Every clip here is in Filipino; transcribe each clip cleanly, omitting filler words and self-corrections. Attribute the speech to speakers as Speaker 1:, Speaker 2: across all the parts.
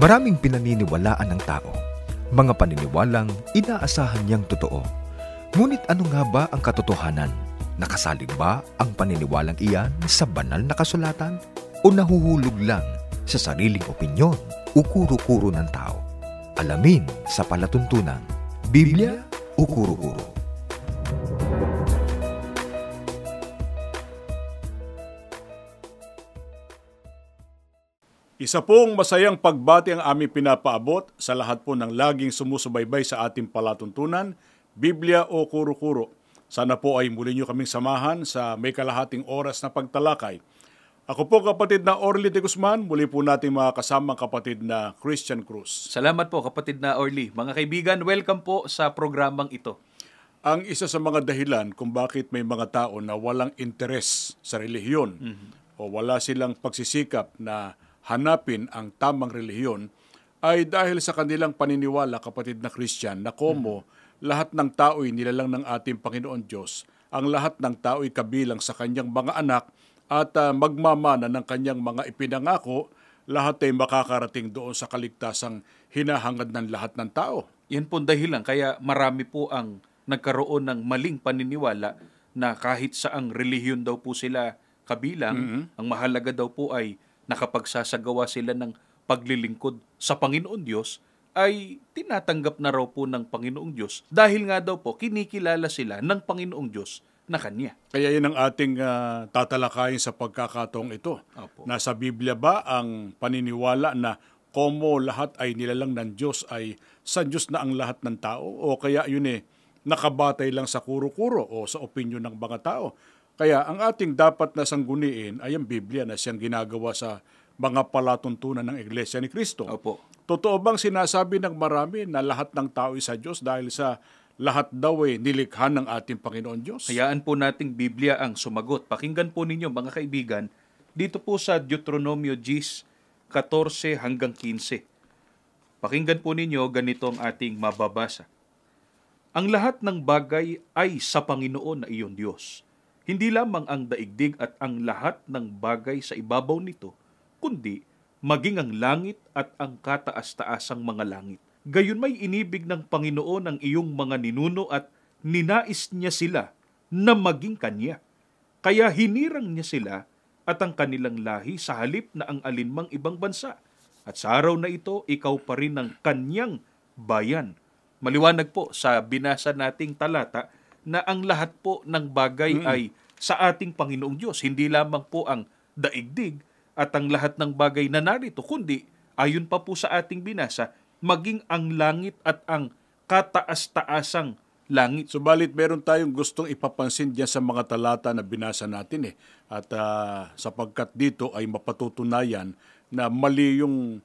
Speaker 1: Maraming pinaniniwalaan ng tao, mga paniniwalang inaasahan niyang totoo. Ngunit ano nga ba ang katotohanan? Nakasalig ba ang paniniwalang iyan sa banal na kasulatan? O nahuhulog lang sa sariling opinyon o kuro-kuro ng tao? Alamin sa palatuntunan, Biblia o kuro-kuro?
Speaker 2: Isa pong masayang pagbati ang aming pinapaabot sa lahat po ng laging sumusubaybay sa ating palatuntunan, Biblia o kuro-kuro. Sana po ay muli nyo kaming samahan sa may kalahating oras na pagtalakay. Ako po kapatid na Orly de Guzman, muli po nating mga kasamang kapatid na Christian Cruz.
Speaker 3: Salamat po kapatid na Orly. Mga kaibigan, welcome po sa programang ito.
Speaker 2: Ang isa sa mga dahilan kung bakit may mga tao na walang interes sa relihiyon o wala silang pagsisikap na hanapin ang tamang relihiyon ay dahil sa kanilang paniniwala, kapatid na Christian, na komo lahat ng tao'y nilalang ng ating Panginoon Diyos, ang lahat ng tao'y kabilang sa kanyang mga anak at magmamana ng kanyang mga ipinangako, lahat ay makakarating doon sa kaligtasang hinahangad ng lahat ng tao.
Speaker 3: Yan po dahilan kaya marami po ang nagkaroon ng maling paniniwala na kahit saang relihiyon daw po sila kabilang, ang mahalaga daw po ay nakapagsasagawa sila ng paglilingkod sa Panginoon Diyos, ay tinatanggap na raw po ng Panginoong Diyos dahil nga daw po kinikilala sila ng Panginoong Diyos na Kanya.
Speaker 2: Kaya yun ang ating tatalakayin sa pagkakataong ito.
Speaker 3: Opo.
Speaker 2: Nasa Biblia ba ang paniniwala na komo lahat ay nilalang ng Diyos ay sa Diyos na ang lahat ng tao? O kaya yun nakabatay lang sa kuro-kuro o sa opinyon ng mga tao? Kaya ang ating dapat na sangguniin ay ang Biblia na siyang ginagawa sa mga palatuntunan ng Iglesia ni Cristo.
Speaker 3: Opo.
Speaker 2: Totoo bang sinasabi ng marami na lahat ng tao ay sa Diyos dahil sa lahat daw nilikha ng ating Panginoon Diyos?
Speaker 3: Hayaan po nating Biblia ang sumagot. Pakinggan po ninyo mga kaibigan, dito po sa Deuteronomio 10:14 hanggang 15. Pakinggan po ninyo, ganito ang ating mababasa. Ang lahat ng bagay ay sa Panginoon na iyong Diyos. Hindi lamang ang daigdig at ang lahat ng bagay sa ibabaw nito, kundi maging ang langit at ang kataas-taasang mga langit. Gayon may inibig ng Panginoon ang iyong mga ninuno at ninais niya sila na maging Kanya. Kaya hinirang niya sila at ang kanilang lahi sa halip na ang alinmang ibang bansa. At sa araw na ito, ikaw pa rin ang Kanyang bayan. Maliwanag po sa binasa nating talata na ang lahat po ng bagay ay sa ating Panginoong Diyos. Hindi lamang po ang daigdig at ang lahat ng bagay na narito, kundi ayon pa po sa ating binasa, maging ang langit at ang kataas-taasang langit.
Speaker 2: Subalit meron tayong gustong ipapansin diyan sa mga talata na binasa natin At sapagkat dito ay mapatutunayan na mali yung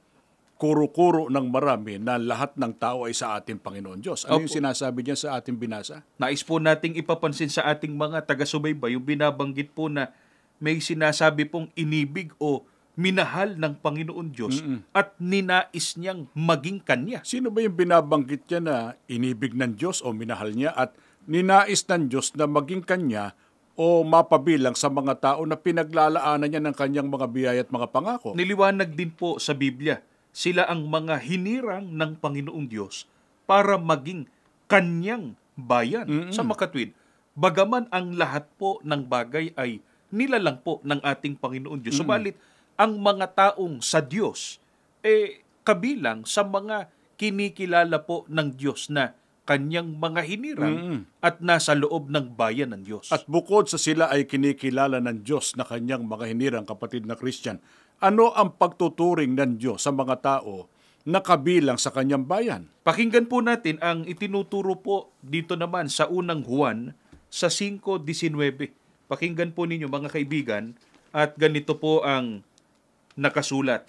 Speaker 2: kuro-kuro ng marami na lahat ng tao ay sa ating Panginoon Diyos. Ano yung sinasabi diyan sa ating binasa?
Speaker 3: Nais po nating ipapansin sa ating mga taga-subaybay yung binabanggit po na may sinasabi pong inibig o minahal ng Panginoon Diyos at ninais niyang maging Kanya.
Speaker 2: Sino ba yung binabanggit niya na inibig ng Diyos o minahal niya at ninais ng Diyos na maging Kanya o mapabilang sa mga tao na pinaglalaanan niya ng Kanyang mga biyaya at mga pangako?
Speaker 3: Niliwanag din po sa Biblia, sila ang mga hinirang ng Panginoong Diyos para maging Kanyang bayan. Sa makatwid, bagaman ang lahat po ng bagay ay nilalang po ng ating Panginoon Diyos. Subalit, ang mga taong sa Diyos, kabilang sa mga kinikilala po ng Diyos na Kanyang mga hinirang at nasa loob ng bayan ng Diyos.
Speaker 2: At bukod sa sila ay kinikilala ng Diyos na Kanyang mga hinirang, kapatid na Christian, ano ang pagtuturing ng Diyos sa mga tao na kabilang sa Kanyang bayan?
Speaker 3: Pakinggan po natin ang itinuturo po dito naman sa unang Juan sa 5:19. Pakinggan po ninyo mga kaibigan at ganito po ang nakasulat.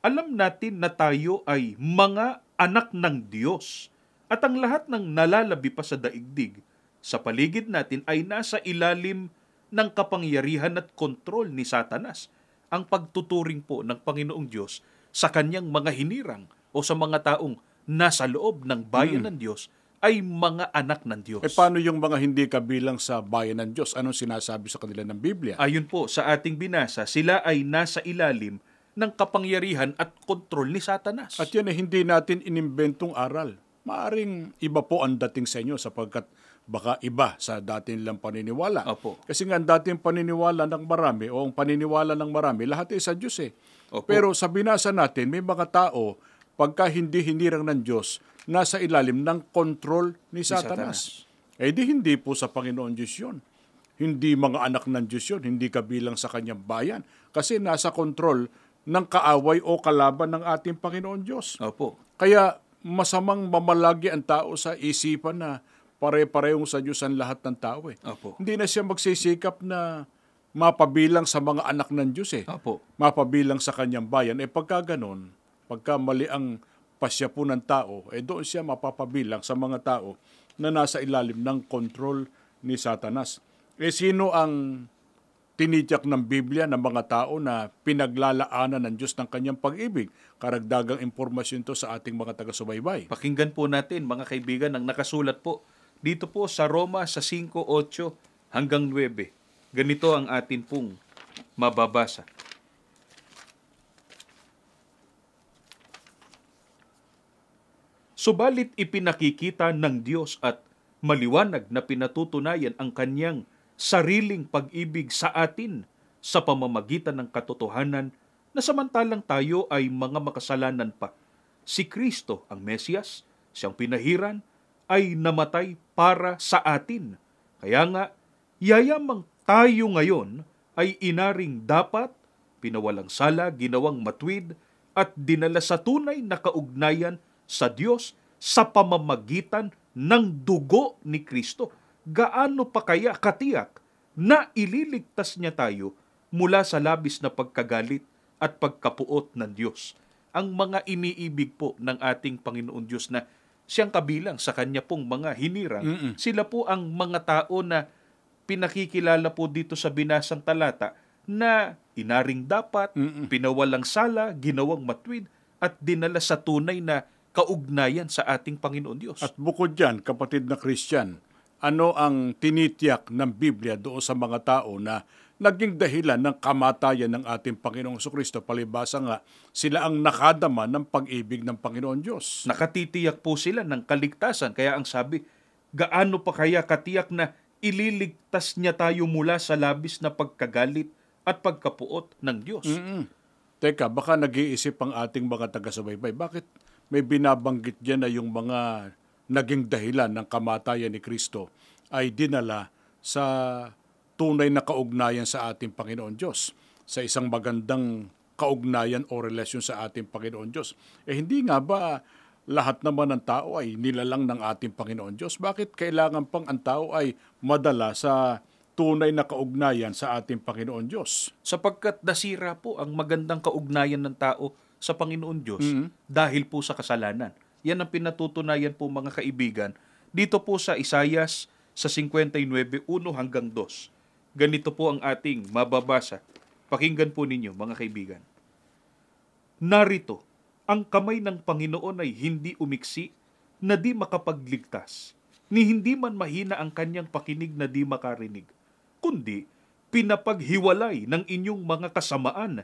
Speaker 3: Alam natin na tayo ay mga anak ng Diyos at ang lahat ng nalalabi pa sa daigdig sa paligid natin ay nasa ilalim ng kapangyarihan at kontrol ni Satanas. Ang pagtuturing po ng Panginoong Diyos sa Kanyang mga hinirang o sa mga taong nasa loob ng bayan ng Diyos ay mga anak ng Diyos.
Speaker 2: Paano yung mga hindi kabilang sa bayan ng Diyos? Anong sinasabi sa kanila ng Biblia?
Speaker 3: Ayon po sa ating binasa, sila ay nasa ilalim ng kapangyarihan at kontrol ni Satanas.
Speaker 2: At yan ay hindi natin inimbentong aral. Maaring iba po ang dating sa inyo sapagkat baka iba sa dati nilang paniniwala.
Speaker 3: Opo.
Speaker 2: Kasi nga ang dating paniniwala ng marami o ang paniniwala ng marami, lahat ay sa Diyos eh.
Speaker 3: Opo.
Speaker 2: Pero sa binasa natin, may mga tao, pagka hindi hinirang ng Diyos, nasa ilalim ng kontrol ni Satanas. Eh di hindi po sa Panginoon Diyos yun. Hindi mga anak ng Diyos yun, hindi kabilang sa kanyang bayan. Kasi nasa kontrol ng kaaway o kalaban ng ating Panginoon Diyos.
Speaker 3: Opo.
Speaker 2: Kaya masamang mamalagi ang tao sa isipan na pare-parehong sa Diyos ang lahat ng tao eh.
Speaker 3: Opo.
Speaker 2: Hindi na siya magsisikap na mapabilang sa mga anak ng Diyos eh.
Speaker 3: Opo.
Speaker 2: Mapabilang sa kanyang bayan. Eh pagka ganon, pagka mali ang pasya po ng tao, eh doon siya mapapabilang sa mga tao na nasa ilalim ng kontrol ni Satanas. Eh sino ang tinityak ng Biblia ng mga tao na pinaglalaanan ng Diyos ng kanyang pag-ibig? Karagdagang impormasyon to sa ating mga taga-subaybay.
Speaker 3: Pakinggan po natin, mga kaibigan, ang nakasulat po dito po sa Roma sa 5:8 hanggang 9. Ganito ang atin pong mababasa. Subalit ipinakikita ng Diyos at maliwanag na pinatutunayan ang kanyang sariling pag-ibig sa atin sa pamamagitan ng katotohanan na samantalang tayo ay mga makasalanan pa, si Kristo ang Mesiyas, siyang pinahiran, ay namatay para sa atin. Kaya nga, yayamang tayo ngayon ay inaring dapat, pinawalang sala, ginawang matwid, at dinala sa tunay na kaugnayan sa Diyos sa pamamagitan ng dugo ni Kristo. Gaano pa kaya katiyak na ililigtas niya tayo mula sa labis na pagkagalit at pagkapuot ng Diyos? Ang mga iniibig po ng ating Panginoon Diyos na siyang kabilang sa kanya pong mga hinirang, sila po ang mga tao na pinakikilala po dito sa binasang talata na inaring dapat, pinawalang sala, ginawang matwid, at dinala sa tunay na kaugnayan sa ating Panginoon Diyos.
Speaker 2: At bukod dyan, kapatid na Christian, ano ang tinitiyak ng Biblia doon sa mga tao na naging dahilan ng kamatayan ng ating Panginoong Jesucristo? Palibasa nga, sila ang nakadama ng pag-ibig ng Panginoon Diyos.
Speaker 3: Nakatitiyak po sila ng kaligtasan. Kaya ang sabi, gaano pa kaya katiyak na ililigtas niya tayo mula sa labis na pagkagalit at pagkapuot ng Diyos?
Speaker 2: Teka, baka nag-iisip ang ating mga taga-subaybay, bakit may binabanggit dyan na yung mga naging dahilan ng kamatayan ni Kristo ay dinala sa tunay na kaugnayan sa ating Panginoon Diyos, sa isang magandang kaugnayan o relasyon sa ating Panginoon Diyos? Eh hindi nga ba lahat naman ng tao ay nilalang ng ating Panginoon Diyos? Bakit kailangan pang ang tao ay madala sa tunay na kaugnayan sa ating Panginoon Diyos?
Speaker 3: Sapagkat nasira po ang magandang kaugnayan ng tao sa Panginoon Diyos dahil po sa kasalanan. Yan ang pinatutunayan po, mga kaibigan, dito po sa Isaias sa 59:1 hanggang 2. Ganito po ang ating mababasa. Pakinggan po ninyo, mga kaibigan. Narito, ang kamay ng Panginoon ay hindi umiksi na di makapagligtas, ni hindi man mahina ang kanyang pakinig na di makarinig, kundi pinapaghiwalay ng inyong mga kasamaan,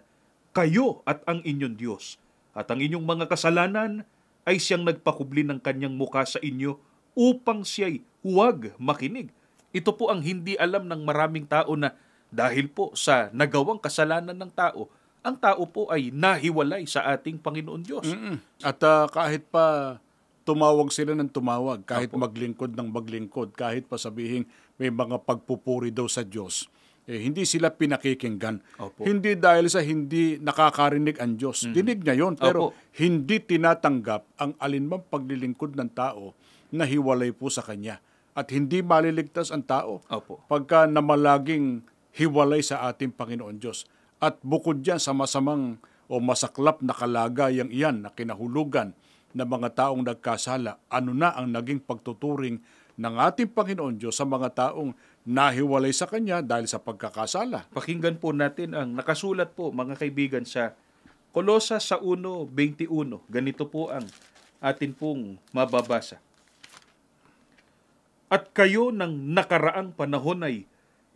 Speaker 3: kayo at ang inyong Diyos, at ang inyong mga kasalanan ay siyang nagpakubli ng kanyang muka sa inyo upang siya'y huwag makinig. Ito po ang hindi alam ng maraming tao na dahil po sa nagawang kasalanan ng tao, ang tao po ay nahiwalay sa ating Panginoon Diyos.
Speaker 2: At kahit pa tumawag sila ng tumawag, kahit maglingkod ng maglingkod, kahit pa sabihin may mga pagpupuri daw sa Diyos, hindi sila pinakikinggan.
Speaker 3: Opo.
Speaker 2: Hindi dahil sa hindi nakakarinig ang Diyos. Dinig niya yun, pero hindi tinatanggap ang alinmang paglilingkod ng tao na hiwalay po sa Kanya. At hindi maliligtas ang tao pagka namalaging hiwalay sa ating Panginoon Diyos. At bukod dyan sa masamang o masaklap na kalagayang iyan na kinahulugan ng mga taong nagkasala, ano na ang naging pagtuturing ng ating Panginoon Diyos sa mga taong nahiwalay sa Kanya dahil sa pagkakasala?
Speaker 3: Pakinggan po natin ang nakasulat po, mga kaibigan, sa Kolosas sa 1:21. Ganito po ang atin pong mababasa. At kayo ng nakaraang panahon ay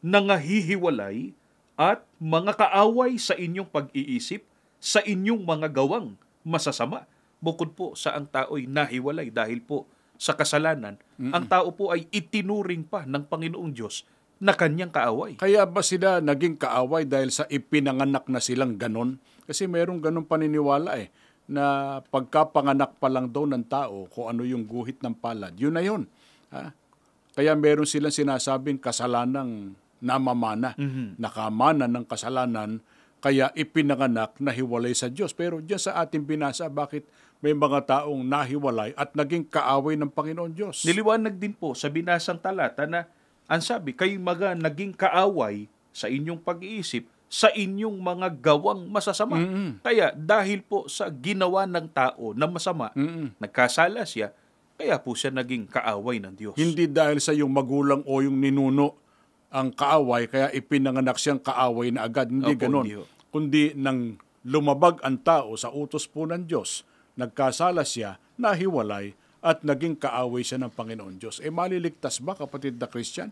Speaker 3: nangahihiwalay at mga kaaway sa inyong pag-iisip sa inyong mga gawang masasama. Bukod po sa ang tao'y nahiwalay dahil po sa kasalanan, ang tao po ay itinuring pa ng Panginoong Diyos na kanyang kaaway.
Speaker 2: Kaya ba sila naging kaaway dahil sa ipinanganak na silang ganon? Kasi merong ganon paniniwala na pagkapanganak pa lang daw ng tao, kung ano yung guhit ng palad, yun na yun. Ha? Kaya meron silang sinasabing kasalanang namamana, nakamana ng kasalanan, kaya ipinanganak na hiwalay sa Diyos. Pero diyan sa ating binasa, bakit may mga taong nahiwalay at naging kaaway ng Panginoon Diyos?
Speaker 3: Niliwanag din po sa binasang talata na ang sabi, kayo mga naging kaaway sa inyong pag-iisip, sa inyong mga gawang masasama. Kaya dahil po sa ginawa ng tao na masama, nagkasala siya, kaya po siya naging kaaway ng Diyos.
Speaker 2: Hindi dahil sa yung magulang o yung ninuno ang kaaway, kaya ipinanganak siyang kaaway na agad. Hindi ganon. Kundi nang lumabag ang tao sa utos po ng Diyos, nagkasala siya, nahiwalay, at naging kaaway siya ng Panginoon Diyos. Maliligtas ba, kapatid na Christian,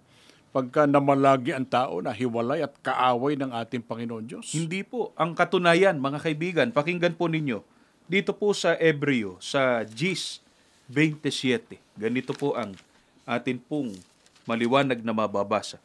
Speaker 2: pagka namalagi ang tao na hiwalay at kaaway ng ating Panginoon Diyos?
Speaker 3: Hindi po. Ang katunayan, mga kaibigan, pakinggan po ninyo, dito po sa Ebreo, sa Gis 27, ganito po ang atin pong maliwanag na mababasa.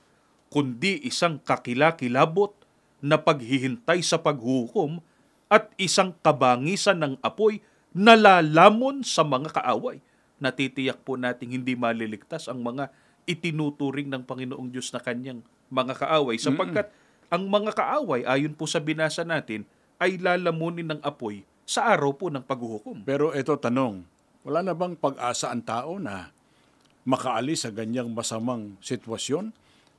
Speaker 3: Kundi isang kakilakilabot na paghihintay sa paghukom at isang kabangisan ng apoy na lalamon sa mga kaaway. Natitiyak po nating hindi maliligtas ang mga itinuturing ng Panginoong Diyos na kanyang mga kaaway sapagkat ang mga kaaway ayon po sa binasa natin ay lalamunin ng apoy sa araw po ng paghuhukom.
Speaker 2: Pero ito tanong, wala na bang pag-asa ang tao na makaalis sa ganyang masamang sitwasyon?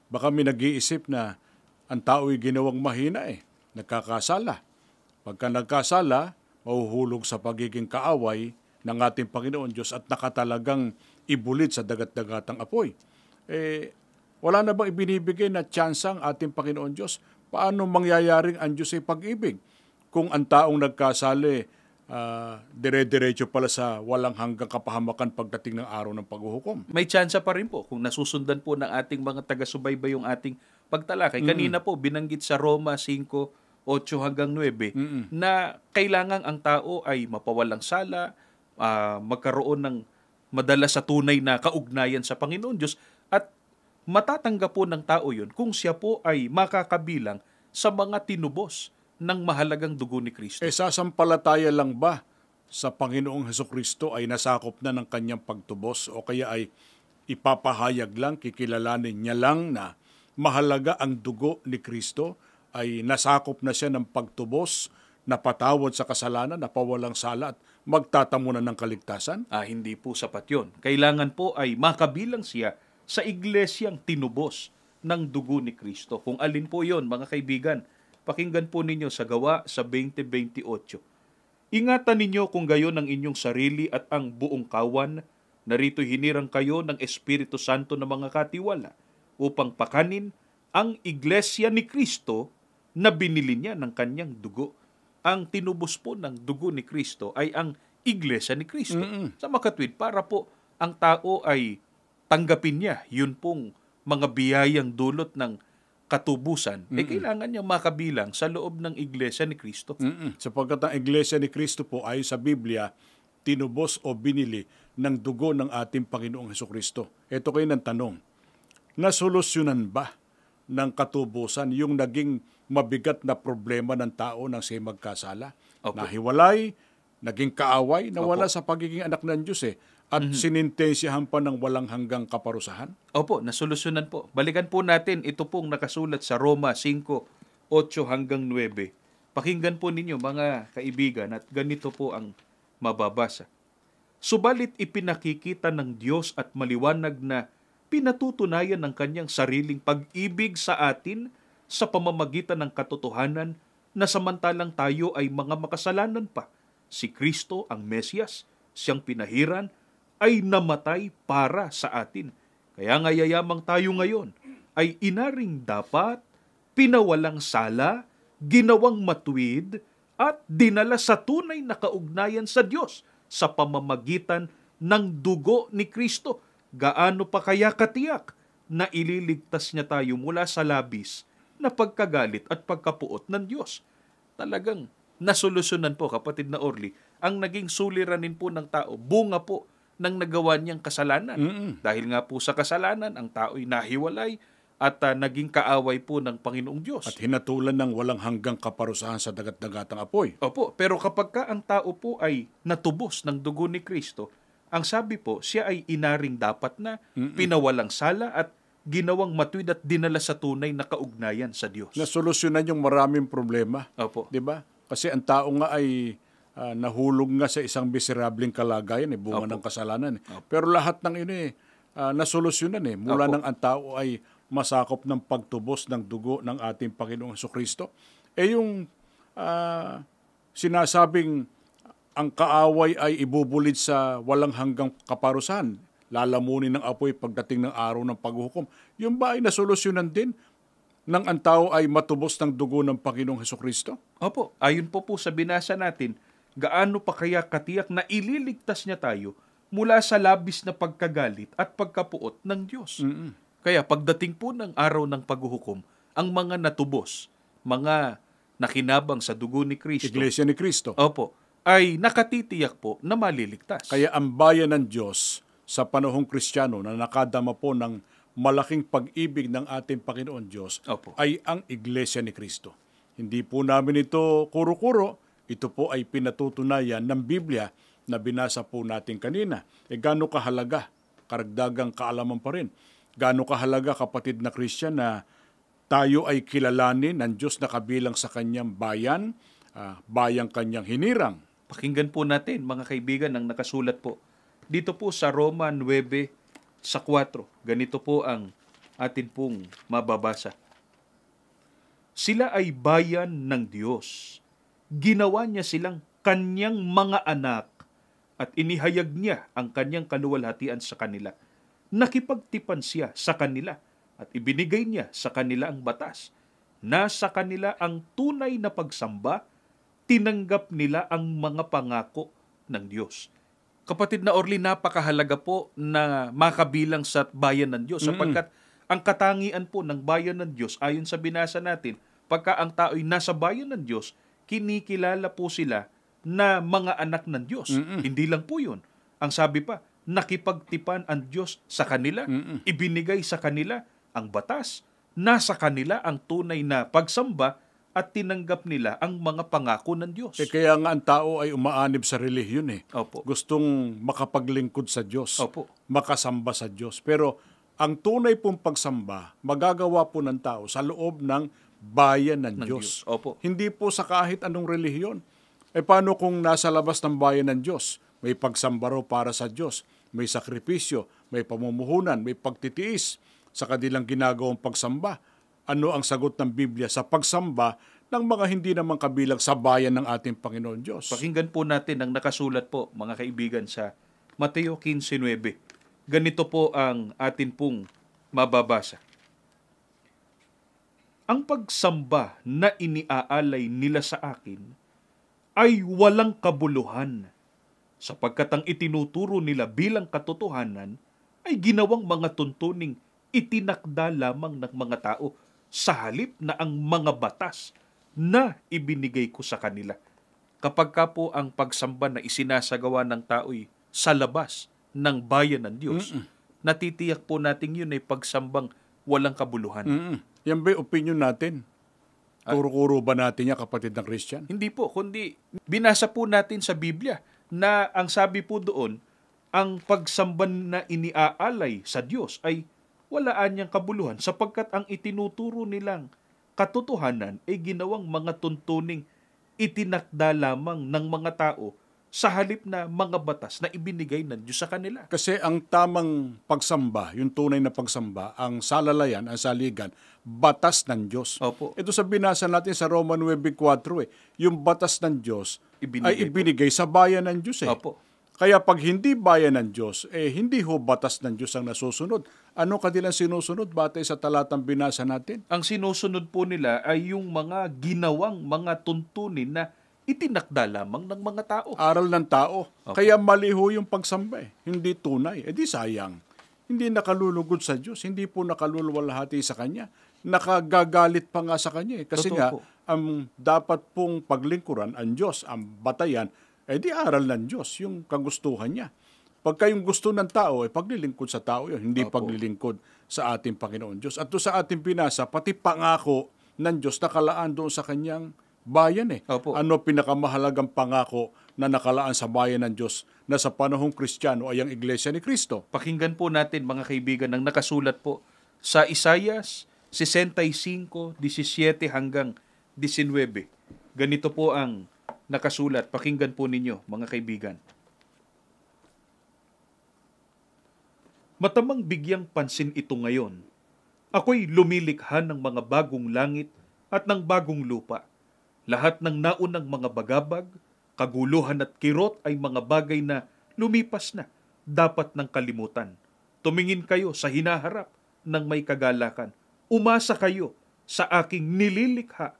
Speaker 2: Baka may nag-iisip na ang tao'y ginawang mahina nagkakasala. Pagka nagkasala, mahuhulog sa pagiging kaaway ng ating Panginoon Diyos at nakatalagang ibulit sa dagat-dagatang apoy. Wala na bang ibinibigay na tsansa ang ating Panginoon Diyos? Paano mangyayaring ang Diyos ay pag-ibig? Kung ang taong nagkasali, dire-diretso pala sa walang hanggang kapahamakan pagdating ng araw ng paghuhukom.
Speaker 3: May tsansa pa rin po kung nasusundan po ng ating mga taga-subaybay yung ating pagtalakay. Kanina po binanggit sa Roma 5:8 hanggang 9 na kailangan ang tao ay mapawalang sala, magkaroon ng madalas sa tunay na kaugnayan sa Panginoon Diyos at matatanggap po ng tao yun kung siya po ay makakabilang sa mga tinubos ng mahalagang dugo ni Kristo.
Speaker 2: Sasampalataya lang ba sa Panginoong Hesukristo ay nasakop na ng kanyang pagtubos o kaya ay ipapahayag lang, kikilalanin niya lang na mahalaga ang dugo ni Kristo, ay nasakop na siya ng pagtubos, napatawad sa kasalanan, napawalang sala at magtatamo na ng kaligtasan?
Speaker 3: Hindi po sapat yun. Kailangan po ay makabilang siya sa iglesyang tinubos ng dugo ni Kristo. Kung alin po yon, mga kaibigan, pakinggan po ninyo sa Gawa sa 20:28. Ingatan ninyo kung gayon ang inyong sarili at ang buong kawan, narito hinirang kayo ng Espiritu Santo na mga katiwala upang pakanin ang iglesia ni Kristo na binili niya ng kanyang dugo. Ang tinubos po ng dugo ni Kristo ay ang iglesia ni Kristo. Sa makatwid, para po ang tao ay tanggapin niya yun pong mga biyayang dulot ng katubusan, kailangan niya makabilang sa loob ng iglesia ni Kristo.
Speaker 2: Sapagkat ang iglesia ni Kristo po ay sa Biblia, tinubos o binili ng dugo ng ating Panginoong Hesukristo. Ito kayo ng tanong, nasolusyonan ba ng katubusan yung naging mabigat na problema ng tao nang siya magkasala? Nahiwalay, naging kaaway, nawala sa pagiging anak ng Diyos at sinintensyahan pa ng walang hanggang kaparusahan?
Speaker 3: Opo, nasolusyonan po. Balikan po natin ito pong nakasulat sa Roma 5:8 hanggang 9. Pakinggan po ninyo mga kaibigan at ganito po ang mababasa. Subalit ipinakikita ng Diyos at maliwanag na pinatutunayan ng kanyang sariling pag-ibig sa atin sa pamamagitan ng katotohanan na samantalang tayo ay mga makasalanan pa, si Kristo ang Mesyas, siyang pinahiran, ay namatay para sa atin. Kaya nga yayamang tayo ngayon ay inaring dapat, pinawalang sala, ginawang matuwid, at dinala sa tunay na kaugnayan sa Diyos sa pamamagitan ng dugo ni Kristo. Gaano pa kaya katiyak na ililigtas niya tayo mula sa labis na pagkagalit at pagkapuot ng Diyos? Talagang nasolusyonan po, kapatid na Orly, ang naging suliranin po ng tao, bunga po ng nagawa niyang kasalanan. Dahil nga po sa kasalanan, ang tao'y nahiwalay at naging kaaway po ng Panginoong Diyos.
Speaker 2: At hinatulan ng walang hanggang kaparusahan sa dagat-dagatang apoy.
Speaker 3: Opo, pero kapag ka ang tao po ay natubos ng dugo ni Kristo, ang sabi po, siya ay inaring dapat na pinawalang sala at ginawang matuwid at dinala sa tunay na kaugnayan sa Diyos.
Speaker 2: Nasolusyonan yung maraming problema.
Speaker 3: Opo.
Speaker 2: 'Di ba? Kasi ang tao nga ay nahulog nga sa isang miserableng kalagayan, bunga ng kasalanan. Pero lahat ng ini nasolusyonan mula
Speaker 3: Opo.
Speaker 2: nang ang tao ay masakop ng pagtubos ng dugo ng ating Panginoong Jesucristo. Yung sinasabing ang kaaway ay ibubulid sa walang hanggang kaparusahan, lalamunin ng apoy pagdating ng araw ng paghuhukom. Yung ba ay nasolusyonan din nang ang tao ay matubos ng dugo ng Panginoong Jesucristo?
Speaker 3: Opo, ayon po sa binasa natin, gaano pa kaya katiyak na ililigtas niya tayo mula sa labis na pagkagalit at pagkapuot ng Diyos. Kaya pagdating po ng araw ng paghuhukom, ang mga natubos, mga nakinabang sa dugo ni Kristo,
Speaker 2: Iglesia ni Kristo.
Speaker 3: opo, ay nakatitiyak po na maliligtas.
Speaker 2: Kaya ang bayan ng Diyos sa panahong Kristiyano na nakadama po ng malaking pag-ibig ng ating Panginoon Diyos
Speaker 3: Opo.
Speaker 2: ay ang Iglesia ni Kristo. Hindi po namin ito kuro-kuro, ito po ay pinatutunayan ng Biblia na binasa po natin kanina. Gaano kahalaga, karagdagang kaalaman pa rin, gaano kahalaga, kapatid na Christian, na tayo ay kilalanin ng Diyos na kabilang sa kanyang bayan, bayang kanyang hinirang.
Speaker 3: Pakinggan po natin, mga kaibigan, ang nakasulat po dito po sa Roma 9 sa 4. Ganito po ang atin pong mababasa. Sila ay bayan ng Diyos. Ginawa niya silang kanyang mga anak at inihayag niya ang kanyang kaluwalhatian sa kanila. Nakipagtipan siya sa kanila at ibinigay niya sa kanila ang batas. Nasa kanila ang tunay na pagsamba, tinanggap nila ang mga pangako ng Diyos. Kapatid na Orly, napakahalaga po na makabilang sa bayan ng Diyos sapagkat ang katangian po ng bayan ng Diyos, ayon sa binasa natin, pagka ang tao'y nasa bayan ng Diyos, kinikilala po sila na mga anak ng Diyos. Hindi lang po yun. Ang sabi pa, nakipagtipan ang Diyos sa kanila, ibinigay sa kanila ang batas, nasa kanila ang tunay na pagsamba, at tinanggap nila ang mga pangako ng Diyos.
Speaker 2: Kaya nga ang tao ay umaanib sa relihiyon
Speaker 3: Opo.
Speaker 2: Gustong makapaglingkod sa Diyos,
Speaker 3: Opo.
Speaker 2: makasamba sa Diyos. Pero ang tunay pong pagsamba, magagawa po ng tao sa loob ng bayan ng Diyos.
Speaker 3: Opo.
Speaker 2: Hindi po sa kahit anong relihiyon. Paano kung nasa labas ng bayan ng Diyos? May pagsamba raw para sa Diyos, may sakripisyo, may pamumuhunan, may pagtitiis sa kanilang ginagawang pagsamba. Ano ang sagot ng Biblia sa pagsamba ng mga hindi naman kabilang sa bayan ng ating Panginoon Diyos?
Speaker 3: Pakinggan po natin ang nakasulat po, mga kaibigan, sa Mateo 15:9. Ganito po ang atin pong mababasa. Ang pagsamba na iniaalay nila sa akin ay walang kabuluhan, sapagkat ang itinuturo nila bilang katotohanan ay ginawang mga tuntuning itinakda lamang ng mga tao sa halip na ang mga batas na ibinigay ko sa kanila. Kapag ka po ang pagsamba na isinasagawa ng tao'y sa labas ng bayan ng Diyos, natitiyak po natin yun ay pagsambang walang kabuluhan.
Speaker 2: Yan ba'y opinion natin? Kuro-kuro ba natin yan, kapatid ng Christian?
Speaker 3: Hindi po, kundi binasa po natin sa Biblia na ang sabi po doon, ang pagsamba na iniaalay sa Diyos ay walaan niyang kabuluhan sapagkat ang itinuturo nilang katotohanan ay ginawang mga tuntuning itinakda lamang ng mga tao sa halip na mga batas na ibinigay ng Diyos sa kanila.
Speaker 2: Kasi ang tamang pagsamba, yung tunay na pagsamba, ang salalayan, ang saligan, batas ng Diyos.
Speaker 3: Opo.
Speaker 2: Ito sa binasa natin sa Roma 9:4, yung batas ng Diyos ay ibinigay sa bayan ng Diyos.
Speaker 3: Opo.
Speaker 2: Kaya pag hindi bayan ng Diyos, hindi ho batas ng Diyos ang nasusunod. Ano kanilang sinusunod batay sa talatang binasa natin?
Speaker 3: Ang sinusunod po nila ay yung mga ginawang mga tuntunin na itinakda lamang ng mga tao.
Speaker 2: Aral ng tao.
Speaker 3: Okay.
Speaker 2: Kaya mali ho yung pagsamba. Hindi tunay. Di sayang. Hindi nakalulugod sa Diyos. Hindi po nakaluluwalhati sa Kanya. Nakagagalit pa nga sa Kanya. Kasi
Speaker 3: Totoo
Speaker 2: nga,
Speaker 3: po.
Speaker 2: ang dapat pong paglingkuran ang Diyos, ang batayan, di aral ng Diyos, yung kagustuhan niya. Pagka yung gusto ng tao, paglilingkod sa tao yun, hindi paglilingkod sa ating Panginoon Diyos. At doon sa ating binasa, pati pangako ng Diyos nakalaan doon sa kanyang bayan.
Speaker 3: Opo.
Speaker 2: Ano pinakamahalagang pangako na nakalaan sa bayan ng Diyos na sa panahong Kristiyano ay ang Iglesia ni Cristo?
Speaker 3: Pakinggan po natin mga kaibigan ang nakasulat po sa Isaias 65:17 hanggang 19. Ganito po ang nakasulat. Pakinggan po ninyo mga kaibigan. Matamang bigyang pansin ito ngayon. Ako'y lumilikha ng mga bagong langit at ng bagong lupa. Lahat ng naunang mga bagabag, kaguluhan at kirot ay mga bagay na lumipas na, dapat ng kalimutan. Tumingin kayo sa hinaharap ng may kagalakan. Umasa kayo sa aking nililikha.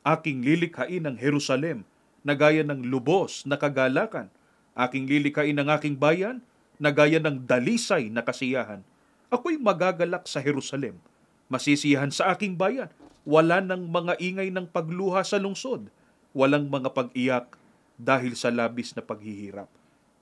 Speaker 3: Aking lilikhain ang Jerusalem na gaya ng lubos na kagalakan. Aking lilikhain ang aking bayan na gaya ng dalisay na kasiyahan. Ako'y magagalak sa Jerusalem. Masisiyahan sa aking bayan. Wala ng mga ingay ng pagluha sa lungsod. Walang mga pag-iyak dahil sa labis na paghihirap.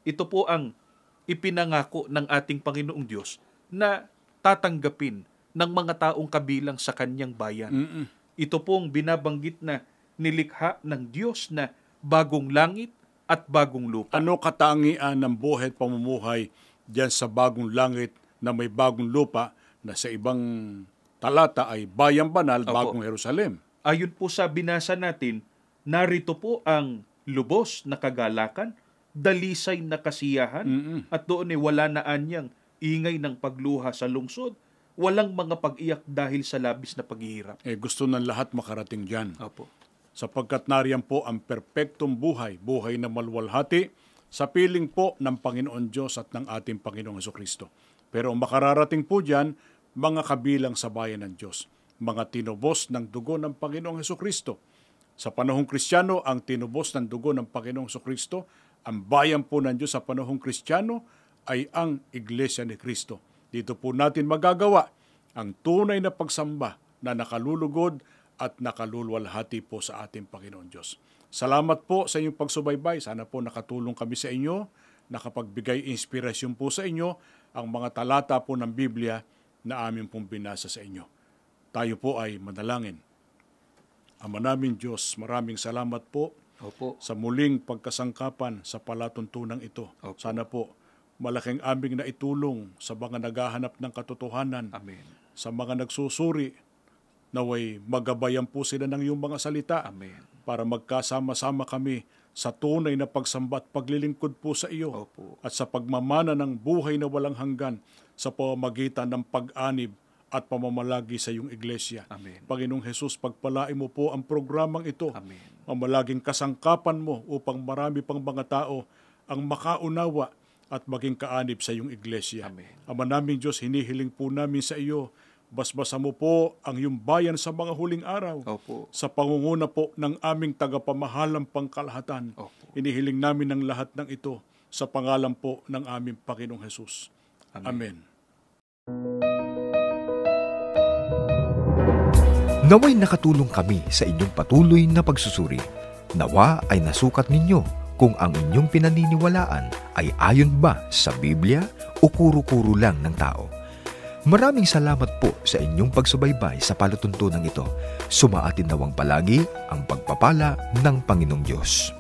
Speaker 3: Ito po ang ipinangako ng ating Panginoong Diyos na tatanggapin ng mga taong kabilang sa kanyang bayan. Ito pong binabanggit na nilikha ng Diyos na bagong langit at bagong lupa.
Speaker 2: Ano katangian ng buhay at pamumuhay diyan sa bagong langit na may bagong lupa na sa ibang talata ay bayang banal, bagong Jerusalem?
Speaker 3: Ayon po sa binasa natin, narito po ang lubos na kagalakan, dalisay na kasiyahan, at doon ay wala na anyang ingay ng pagluha sa lungsod, walang mga pag-iyak dahil sa labis na paghihirap.
Speaker 2: Gusto ng lahat makarating dyan.
Speaker 3: Opo.
Speaker 2: Sapagkat nariyan po ang perpektong buhay, buhay na maluwalhati, sa piling po ng Panginoon Diyos at ng ating Panginoong Hesukristo. Pero makararating po dyan, mga kabilang sa bayan ng Diyos, mga tinubos ng dugo ng Panginoong Hesukristo. Sa panahong Kristiyano, ang tinubos ng dugo ng Panginoong Hesukristo, ang bayan po ng Diyos sa panahong Kristiyano ay ang Iglesia ni Cristo. Dito po natin magagawa ang tunay na pagsamba na nakalulugod at nakalulwalhati po sa ating Panginoon Diyos. Salamat po sa inyong pagsubaybay. Sana po nakatulong kami sa inyo, nakapagbigay inspirasyon po sa inyo ang mga talata po ng Biblia na amin pong binasa sa inyo. Tayo po ay manalangin. Ama namin Diyos, maraming salamat po sa muling pagkasangkapan sa palatuntunan ito. Sana po malaking aming naitulong sa mga naghahanap ng katotohanan.
Speaker 3: Amen.
Speaker 2: Sa mga nagsusuri, naway magabayan po sila ng iyong mga salita.
Speaker 3: Amen.
Speaker 2: Para magkasama-sama kami sa tunay na pagsamba at paglilingkod po sa iyo.
Speaker 3: Opo.
Speaker 2: At sa pagmamana ng buhay na walang hanggan sa pamamagitan ng pag-anib at pamamalagi sa iyong iglesia.
Speaker 3: Amen.
Speaker 2: Panginoong Jesus, pagpalain mo po ang programang ito.
Speaker 3: Amen.
Speaker 2: Mamalaging kasangkapan mo upang marami pang mga tao ang makaunawa at maging kaanib sa iyong iglesia.
Speaker 3: Amen.
Speaker 2: Ama naming Diyos, hinihiling po namin sa iyo, basbasa mo po ang iyong bayan sa mga huling araw.
Speaker 3: Opo.
Speaker 2: Sa pangunguna po ng aming tagapamahalang pangkalahatan.
Speaker 3: Opo.
Speaker 2: Hinihiling namin ang lahat ng ito sa pangalan po ng aming Panginoong Jesus. Amen.
Speaker 1: Naway nakatulong kami sa inyong patuloy na pagsusuri. Nawa ay nasukat ninyo kung ang inyong pinaniniwalaan ay ayon ba sa Biblia o kuro-kuro lang ng tao. Maraming salamat po sa inyong pagsubaybay sa palatuntunan ito. Sumaatin nawang palagi ang pagpapala ng Panginoong Diyos.